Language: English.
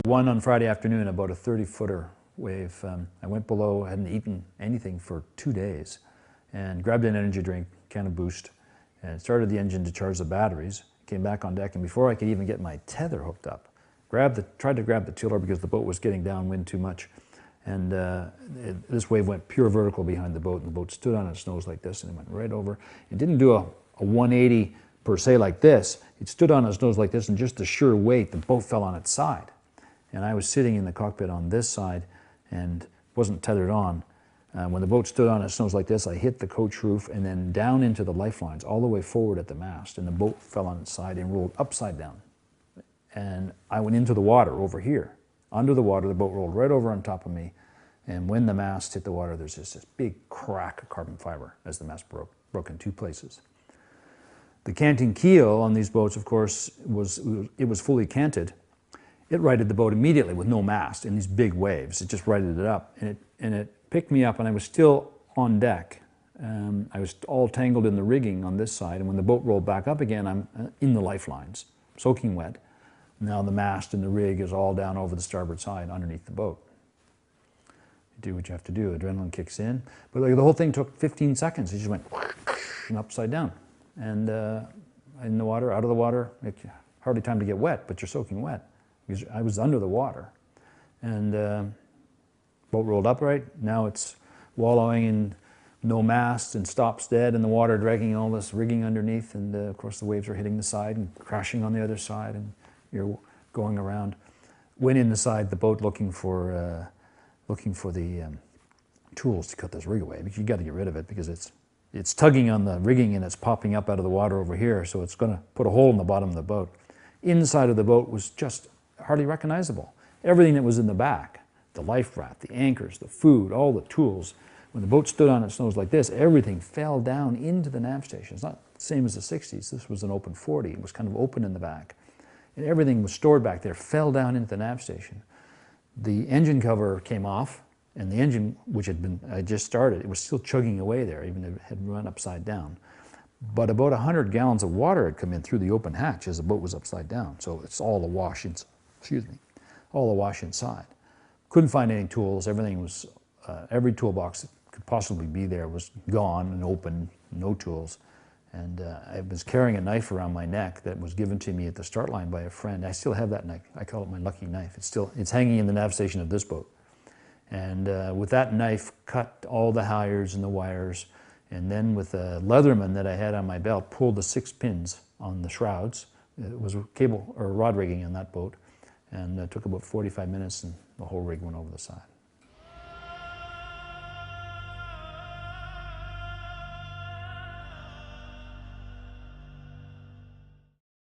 One on Friday afternoon, about a 30-footer wave. I went below, hadn't eaten anything for 2 days, and grabbed an energy drink, can of Boost, and started the engine to charge the batteries. Came back on deck, and before I could even get my tether hooked up, tried to grab the tiller because the boat was getting downwind too much. And this wave went pure vertical behind the boat, and the boat stood on its nose like this, and it went right over. It didn't do a 180 per se like this. It stood on its nose like this, and just the sheer weight, the boat fell on its side. And I was sitting in the cockpit on this side and wasn't tethered on. When the boat stood on its nose like this, I hit the coach roof and then down into the lifelines, all the way forward at the mast, and the boat fell on its side and rolled upside down. And I went into the water over here. Under the water, the boat rolled right over on top of me, and when the mast hit the water, there's just this big crack of carbon fiber as the mast broke in 2 places. The canting keel on these boats, of course, was fully canted. It righted the boat immediately with no mast in these big waves. It just righted it up, and it picked me up, and I was still on deck. I was all tangled in the rigging on this side, and when the boat rolled back up again, I'm in the lifelines, soaking wet. Now the mast and the rig is all down over the starboard side underneath the boat. You do what you have to do. Adrenaline kicks in. But the whole thing took 15 seconds. It just went and upside down. And in the water, out of the water, hardly time to get wet, but you're soaking wet. Because I was under the water. And boat rolled upright. Now it's wallowing in no mast and stops dead in the water, dragging all this rigging underneath. And of course the waves are hitting the side and crashing on the other side. And you're going around. Went in the side the boat looking for the tools to cut this rig away, because you got to get rid of it because it's tugging on the rigging and it's popping up out of the water over here, so it's going to put a hole in the bottom of the boat. Inside of the boat was just hardly recognizable. Everything that was in the back, the life raft, the anchors, the food, all the tools. When the boat stood on its nose like this, everything fell down into the nav station. It's not the same as the 60s. This was an open 40. It was kind of open in the back. And everything was stored back there, fell down into the nav station. The engine cover came off, and the engine, which I just started, it was still chugging away there, even if it had run upside down. But about 100 gallons of water had come in through the open hatch as the boat was upside down, so it's all awash, all awash inside. Couldn't find any tools. Everything was, every toolbox that could possibly be there was gone and open, no tools. And I was carrying a knife around my neck that was given to me at the start line by a friend. I still have that knife. I call it my lucky knife. It's hanging in the nav station of this boat. And with that knife, cut all the halyards and the wires, and then with a Leatherman that I had on my belt, pulled the 6 pins on the shrouds. It was cable or rod rigging on that boat, and it took about 45 minutes, and the whole rig went over the side.